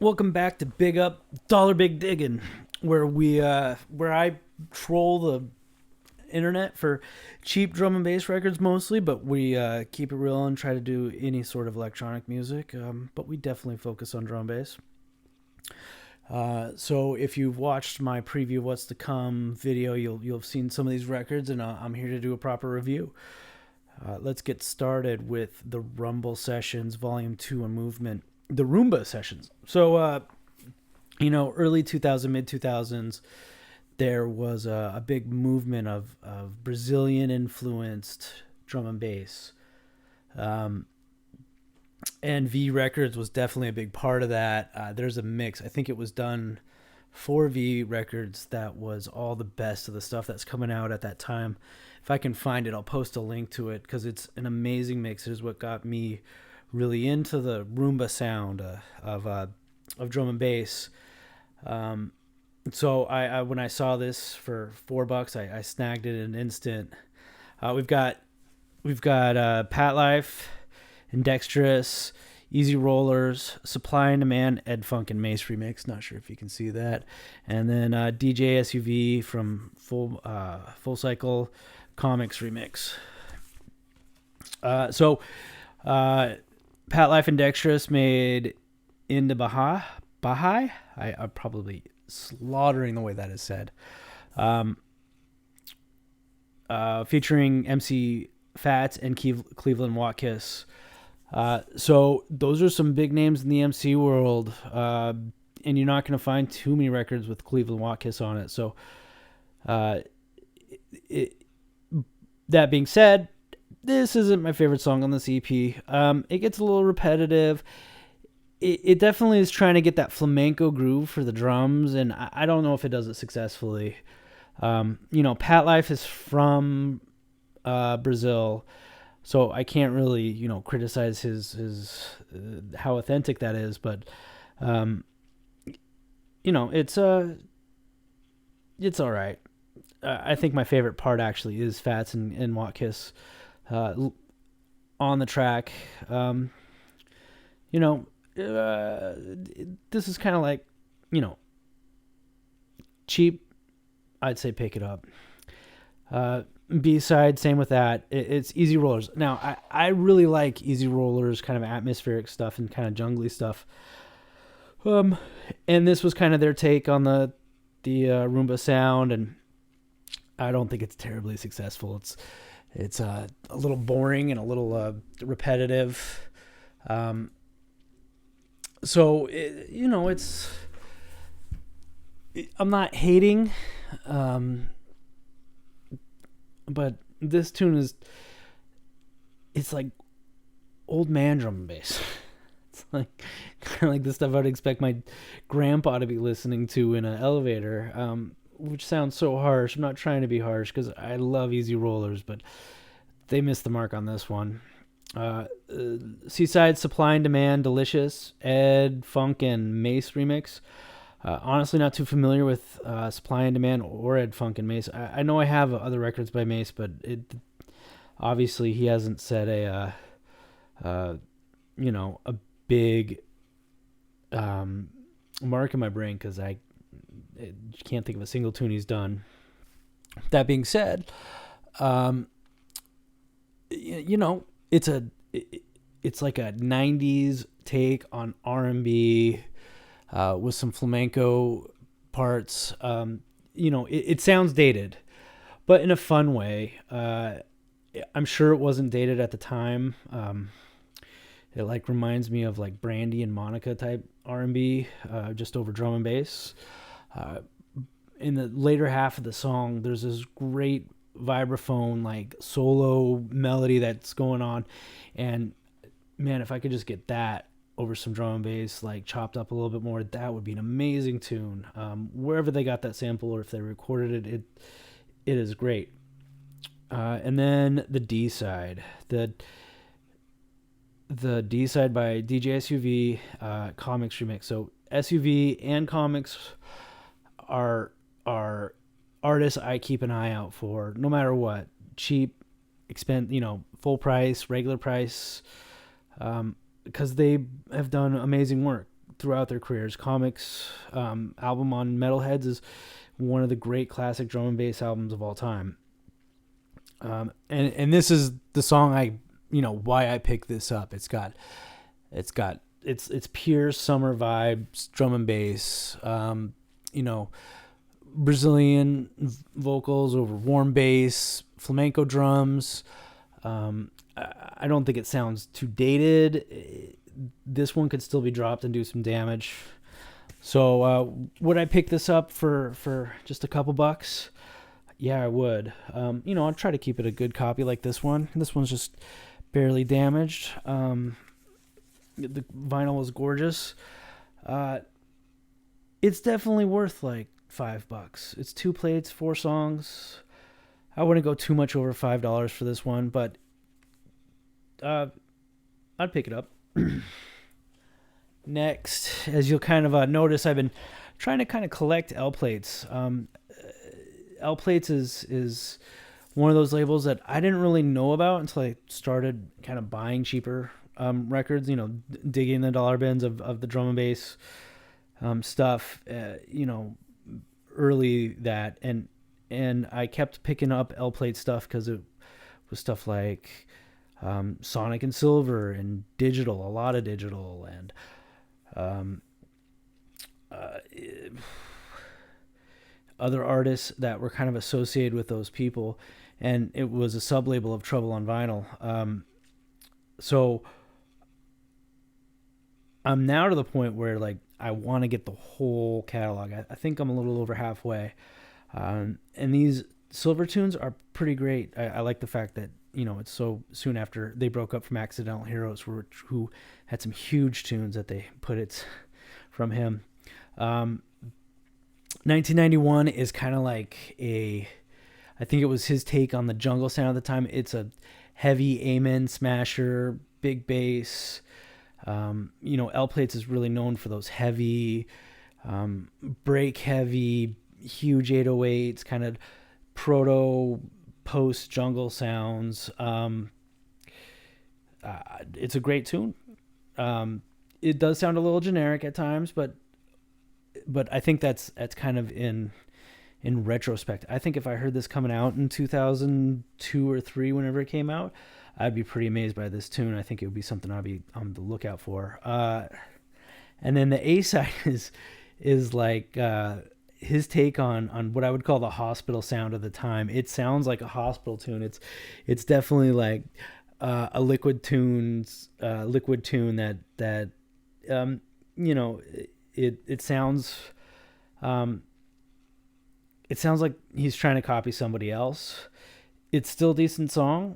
Welcome back to Big Up Dollar Big Diggin', where I troll the internet for cheap drum and bass records mostly, but we keep it real and try to do any sort of electronic music. But we definitely focus on drum and bass. So if you've watched my preview of what's to come video, you'll have seen some of these records, and I'm here to do a proper review. Let's get started with the Rumble Sessions Volume 2 and Movement. The Roomba Sessions. So, early 2000, mid 2000s, there was a big movement of Brazilian influenced drum and bass. And V Records was definitely a big part of that. There's a mix. I think it was done for V Records that was all the best of the stuff that's coming out at that time. If I can find it, I'll post a link to it because it's an amazing mix. It is what got me really into the Roomba sound of drum and bass. So I when I saw this for $4, I snagged it in an instant. We've got Pat Life, Indextrous, Easy Rollers, Supply and Demand, Ed Funk and Mace remix. Not sure if you can see that. And then DJ SUV from Full Cycle Comics remix. Pat Life and Dexterous made Into Baha'i. I'm probably slaughtering the way that is said. Featuring MC Fats and Cleveland Watkis. So those are some big names in the MC world. And you're not going to find too many records with Cleveland Watkis on it. So that being said, this isn't my favorite song on this EP. It gets a little repetitive. It definitely is trying to get that flamenco groove for the drums, and I don't know if it does it successfully. Pat Life is from Brazil, so I can't really, criticize his how authentic that is, but it's all right. I think my favorite part actually is Fats and Watkis on the track. This is kind of like, cheap. I'd say pick it up. B-side, same with that. It's Easy Rollers. Now, I really like Easy Rollers, kind of atmospheric stuff and kind of jungly stuff. And this was kind of their take on the Roomba sound, and I don't think it's terribly successful. It's a little boring and a little repetitive. So I'm not hating, but this tune it's like old man drum and bass. It's like kind of like the stuff I'd expect my grandpa to be listening to in an elevator. Which sounds so harsh. I'm not trying to be harsh because I love Easy Rollers, but they missed the mark on this one. Seaside, Supply and Demand, Delicious, Ed Funk and Mace remix. Honestly, not too familiar with Supply and Demand or Ed Funk and Mace. I know I have other records by Mace, but obviously he hasn't set a big mark in my brain because I can't think of a single tune he's done. That being said, it's like a 90s take on R&B with some flamenco parts. It sounds dated, but in a fun way. I'm sure it wasn't dated at the time. It reminds me of like Brandy and Monica type R&B, just over drum and bass. In the later half of the song, there's this great vibraphone solo melody that's going on, and man, if I could just get that over some drum and bass chopped up a little bit more, that would be an amazing tune. Wherever they got that sample or if they recorded it is great. And then the D side, the D side by DJ SUV, Comics remix. So SUV and Comics are artists I keep an eye out for, no matter what. Cheap, full price, regular price, because they have done amazing work. throughout their careers. Comics album on Metalheads is one of the great classic drum and bass albums of all time. And this is the song why I picked this up. It's pure summer vibes, drum and bass. Brazilian vocals over warm bass, flamenco drums. I don't think it sounds too dated. This one could still be dropped and do some damage. So would I pick this up for just a couple bucks? Yeah, I would. I'll try to keep it a good copy like this one. This one's just barely damaged. The vinyl is gorgeous. It's definitely worth like $5. It's 2 plates, 4 songs. I wouldn't go too much over $5 for this one, but I'd pick it up. Next, as you'll kind of notice, I've been trying to kind of collect L plates. L plates is one of those labels that I didn't really know about until I started kind of buying cheaper records. Digging the dollar bins of the drum and bass stuff. Early that and I kept picking up L plate stuff because it was stuff like Sonic and Silver and digital, a lot of digital, and other artists that were kind of associated with those people, and it was a sub-label of Trouble on Vinyl. So I'm now to the point where like I want to get the whole catalog. I think I'm a little over halfway, and these Silver tunes are pretty great. I like the fact that it's so soon after they broke up from Accidental Heroes, who had some huge tunes that they put it from him. 1991 is kind of like I think it was his take on the jungle sound at the time. It's a heavy amen smasher, big bass. L Plates is really known for those heavy, break heavy, huge 808s, kind of proto post jungle sounds. It's a great tune. It does sound a little generic at times, but I think that's kind of in retrospect. I think if I heard this coming out in 2002 or 3, whenever it came out, I'd be pretty amazed by this tune. I think it would be something I'd be on the lookout for. And then the A side is like his take on what I would call the hospital sound of the time. It sounds like a hospital tune. It's definitely like a liquid tune that it sounds like he's trying to copy somebody else. It's still a decent song.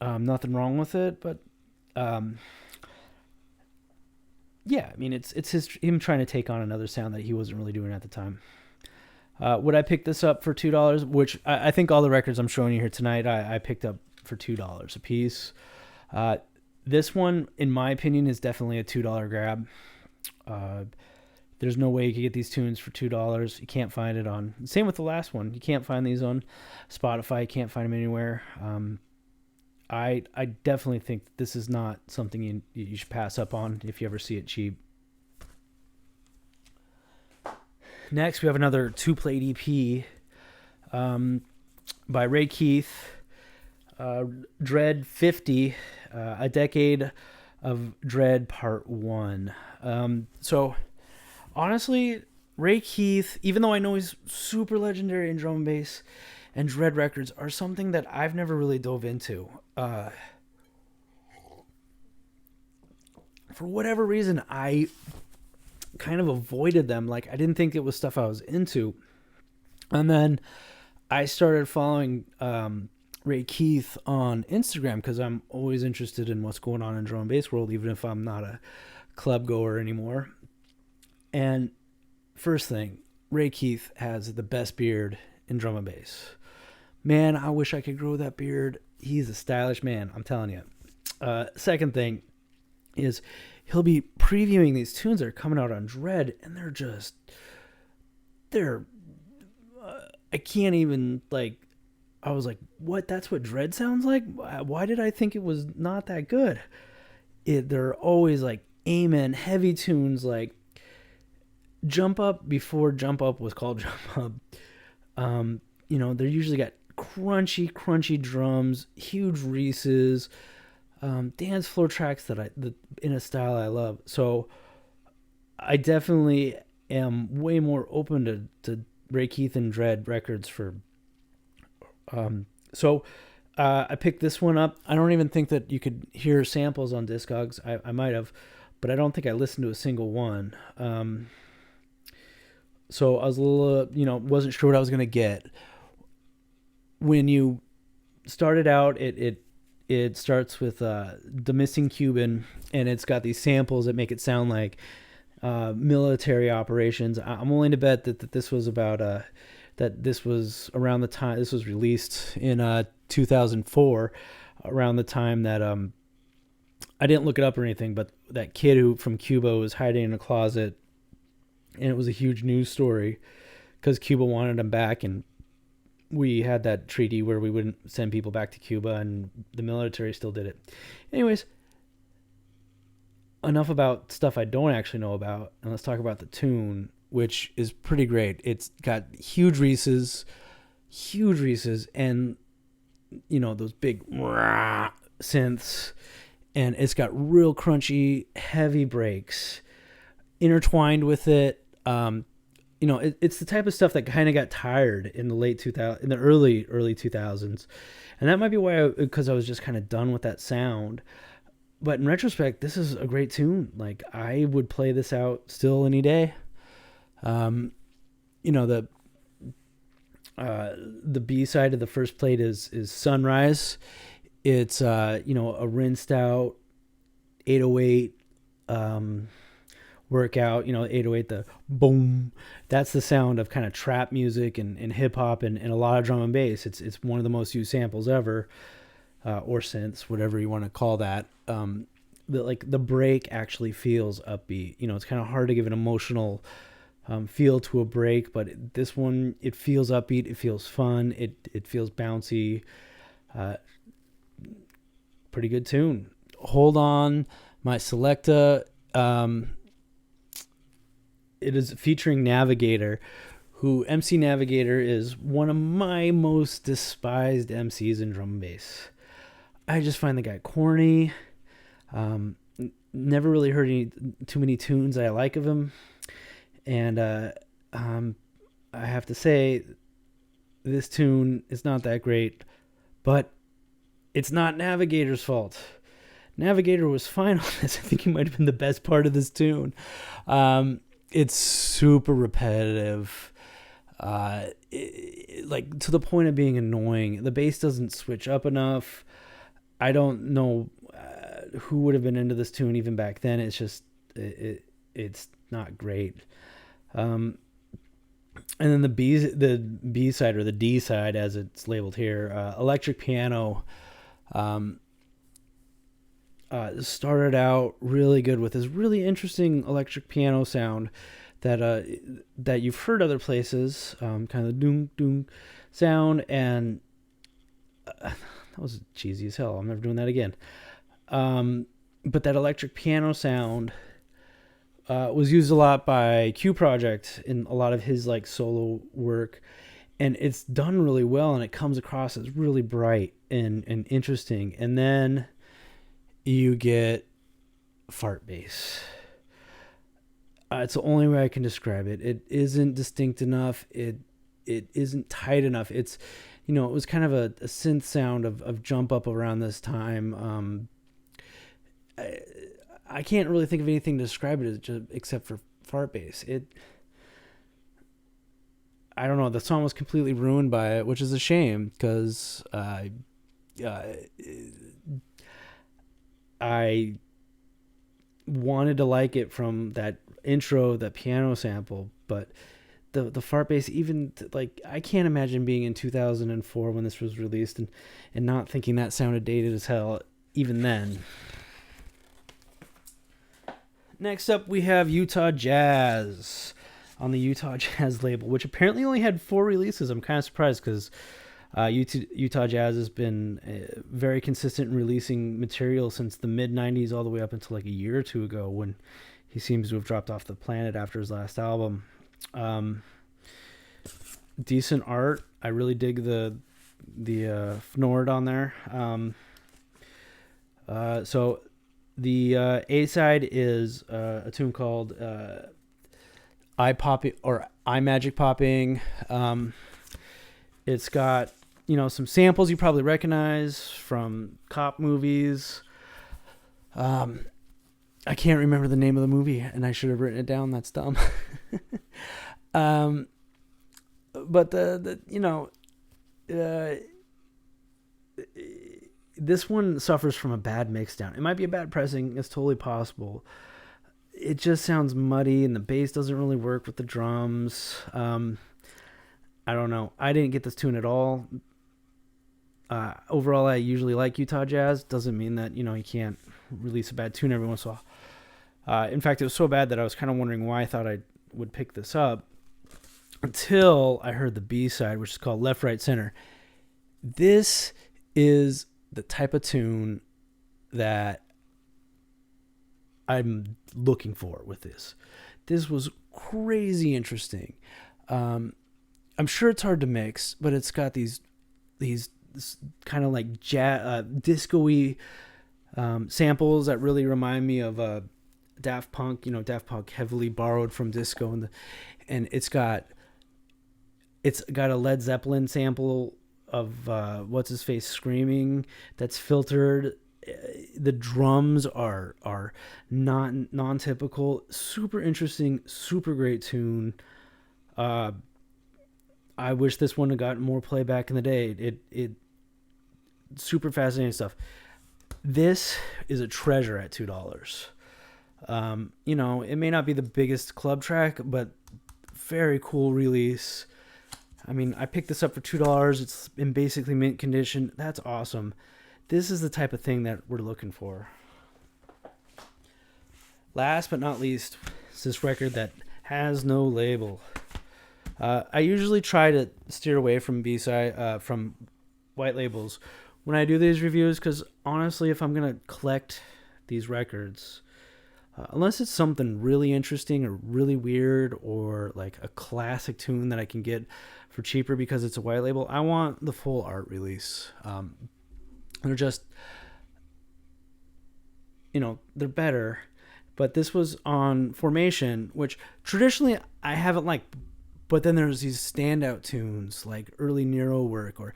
Nothing wrong with it, but it's him trying to take on another sound that he wasn't really doing at the time. Would I pick this up for $2? Which I think all the records I'm showing you here tonight, I picked up for $2 a piece. This one, in my opinion, is definitely a $2 grab. There's no way you could get these tunes for $2. You can't find it on. Same with the last one. You can't find these on Spotify. You can't find them anywhere. I definitely think this is not something you should pass up on if you ever see it cheap. Next, we have another 2-plate EP by Ray Keith, Dread 50, A Decade of Dread Part 1. So, honestly, Ray Keith, even though I know he's super legendary in drum and bass, and Dread records are something that I've never really dove into. For whatever reason, I kind of avoided them. Like, I didn't think it was stuff I was into. And then I started following Ray Keith on Instagram because I'm always interested in what's going on in drum and bass world, even if I'm not a club goer anymore. And first thing, Ray Keith has the best beard in drum and bass. Man, I wish I could grow that beard. He's a stylish man, I'm telling you. Second thing is he'll be previewing these tunes that are coming out on Dread, and I can't even, I was like, what? That's what Dread sounds like? Why did I think it was not that good? They're always like amen, heavy tunes like Jump Up, before Jump Up was called Jump Up, they're usually got crunchy drums, huge Reeses, dance floor tracks that in a style I love. So I definitely am way more open to Ray Keith and Dread records for. So I picked this one up. I don't even think that you could hear samples on Discogs. I might have, but I don't think I listened to a single one. So I was a little, wasn't sure what I was gonna get. When you started out, it starts with The Missing Cuban, and it's got these samples that make it sound like military operations. I'm willing to bet that this was about that this was around the time this was released in 2004, around the time that I didn't look it up or anything, but that kid who from Cuba was hiding in a closet, and it was a huge news story because Cuba wanted him back, and we had that treaty where we wouldn't send people back to Cuba, and the military still did it. Anyways, enough about stuff I don't actually know about, and let's talk about the tune, which is pretty great. It's got huge Reeses, and those big synths, and it's got real crunchy, heavy breaks intertwined with it. It's the type of stuff that kind of got tired in the in the early 2000s, and that might be why, because I was just kind of done with that sound. But in retrospect, this is a great tune. Like, I would play this out still any day. The B side of the first plate is Sunrise. It's a rinsed out 808 workout, 808, the boom. That's the sound of kind of trap music and hip hop and a lot of drum and bass. It's one of the most used samples ever, or synths, whatever you want to call that. The break actually feels upbeat. It's kind of hard to give an emotional feel to a break, but this one, it feels upbeat. It feels fun. It feels bouncy. Pretty good tune. Hold On, my Selecta. It is featuring Navigator, who MC Navigator is one of my most despised MCs in drum and bass. I just find the guy corny. Never really heard too many tunes I like of him. And I have to say, this tune is not that great, but it's not Navigator's fault. Navigator was fine on this. I think he might have been the best part of this tune. It's super repetitive, like to the point of being annoying. The bass doesn't switch up enough. I don't know who would have been into this tune even back then. It's just it's not great. And then the B side, or the D side as it's labeled here, electric piano. Started out really good with this really interesting electric piano sound that you've heard other places, kind of the doom doom sound, and that was cheesy as hell. I'm never doing that again. But that electric piano sound was used a lot by Q Project in a lot of his like solo work, and it's done really well, and it comes across as really bright and interesting. And then you get fart bass. It's the only way I can describe it. It isn't distinct enough. It isn't tight enough. It's, it was kind of a synth sound of Jump Up around this time. I can't really think of anything to describe it as except for fart bass. I don't know. The song was completely ruined by it, which is a shame because I wanted to like it from that intro, that piano sample, but the fart bass, even like, I can't imagine being in 2004 when this was released and not thinking that sounded dated as hell even then. Next up, we have Utah Jazz on the Utah Jazz label, which apparently only had 4 releases. I'm kind of surprised because Utah Jazz has been very consistent in releasing material since the mid 90s all the way up until like a year or two ago when he seems to have dropped off the planet after his last album. Decent art. I really dig the Fnord on there. So the A side is a tune called Eye Popping or Eye Magic Popping. It's got, you know, some samples you probably recognize from cop movies. I can't remember the name of the movie, and I should have written it down. That's dumb. But the you know, this one suffers from a bad mixdown. It might be a bad pressing. It's totally possible. It just sounds muddy, and the bass doesn't really work with the drums. I don't know. I didn't get this tune at all. Overall, I usually like Utah Jazz. Doesn't mean that, you know, you can't release a bad tune every once in a while. In fact, it was so bad that I was kind of wondering why I thought I would pick this up until I heard the B-side, which is called Left, Right, Center. This is the type of tune that I'm looking for with this. This was crazy interesting. I'm sure it's hard to mix, but it's got these kind of like disco-y samples that really remind me of Daft Punk. You know, Daft Punk heavily borrowed from disco, and it's got a Led Zeppelin sample of what's his face screaming that's filtered. The drums are not non-typical. Super interesting, super great tune. I wish this one had gotten more play back in the day. It super fascinating stuff. This is a treasure at $2. You know, it may not be the biggest club track, but very cool release. I mean, I picked this up for $2. It's in basically mint condition. That's awesome. This is the type of thing that we're looking for. Last but not least, is this record that has no label. I usually try to steer away from B-side, from white labels when I do these reviews, because honestly, if I'm going to collect these records, unless it's something really interesting or really weird or like a classic tune that I can get for cheaper because it's a white label, I want the full art release. They're just, you know, they're better. But this was on Formation, which traditionally I haven't liked. But then there's these standout tunes like early Nero work or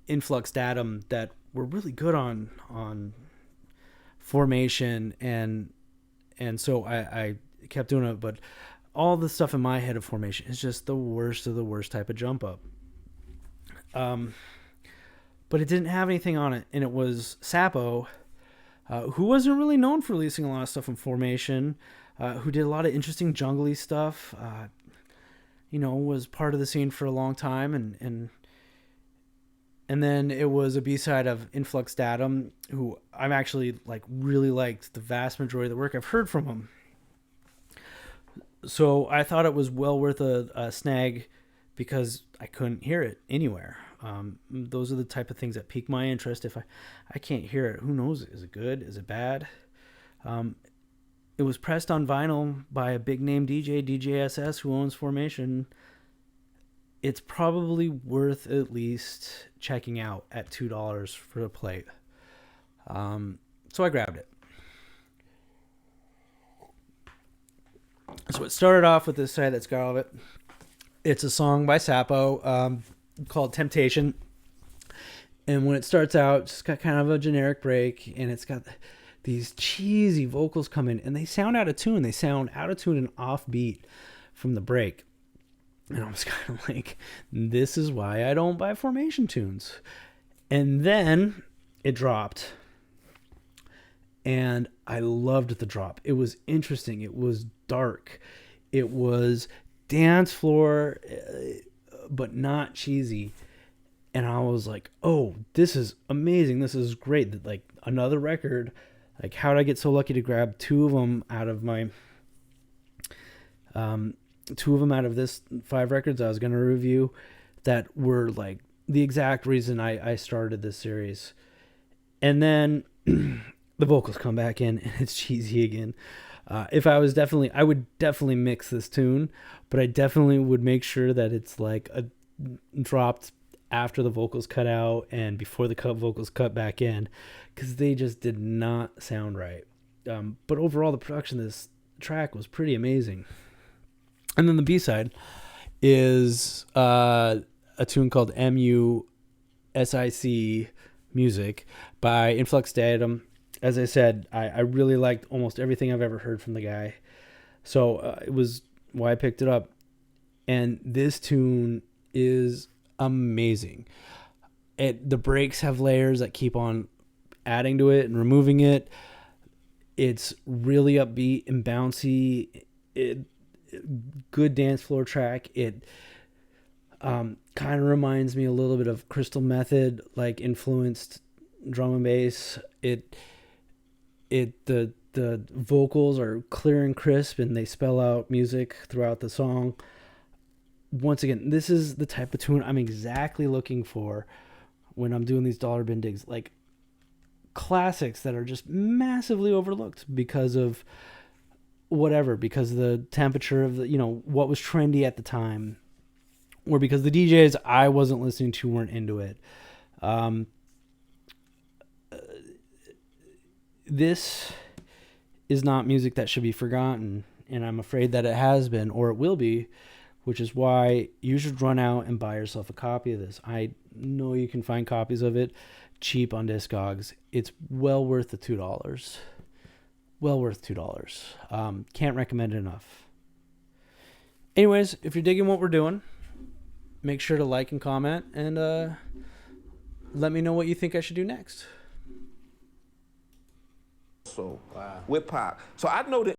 Influx Datum that were really good on Formation, and so I kept doing it. But all the stuff in my head of Formation is just the worst of the worst type of jump up. But it didn't have anything on it, and it was Sappo, who wasn't really known for releasing a lot of stuff in Formation. Who did a lot of interesting jungly stuff, you know, was part of the scene for a long time, and then it was a B-side of Influx Datum, who I'm actually like really liked the vast majority of the work I've heard from him. So I thought it was well worth a snag because I couldn't hear it anywhere. Those are the type of things that pique my interest. If I can't hear it, who knows? Is it good? Is it bad? It was pressed on vinyl by a big name DJ, DJSS, who owns Formation. It's probably worth at least checking out at $2 for a plate. So I grabbed it. So it started off with this side that's got all of it. It's a song by Sappo called Temptation. And when it starts out, it's got kind of a generic break, and it's got these cheesy vocals come in, and they sound out of tune. They sound out of tune and offbeat from the break. And I was kind of like, this is why I don't buy Formation tunes. And then it dropped. And I loved the drop. It was interesting. It was dark. It was dance floor, but not cheesy. And I was like, oh, this is amazing. This is great. Like another record. Like, how did I get so lucky to grab two of them out of this 5 records I was going to review that were like the exact reason I started this series. And then the vocals come back in and it's cheesy again. If I would definitely mix this tune, but I definitely would make sure that it's like dropped after the vocals cut out and before the vocals cut back in, because they just did not sound right. But overall, the production of this track was pretty amazing. And then the B-side is a tune called MUSIC Music by Influx Datum. As I said, I really liked almost everything I've ever heard from the guy. So it was why I picked it up. And this tune is amazing. The breaks have layers that keep on adding to it and removing it. It's really upbeat and bouncy. Good dance floor track. It kind of reminds me a little bit of Crystal Method, like influenced drum and bass. The vocals are clear and crisp, and they spell out music throughout the song. Once again, this is the type of tune I'm exactly looking for when I'm doing these dollar bin digs, like classics that are just massively overlooked because of because of the temperature of the, what was trendy at the time, or because the DJs I wasn't listening to weren't into it. This is not music that should be forgotten, and I'm afraid that it has been, or it will be, which is why you should run out and buy yourself a copy of this. I know you can find copies of it cheap on Discogs. It's well worth the $2. Well worth $2. Can't recommend it enough. Anyways, if you're digging what we're doing, make sure to like and comment, and let me know what you think I should do next. So, with Pop. So I know that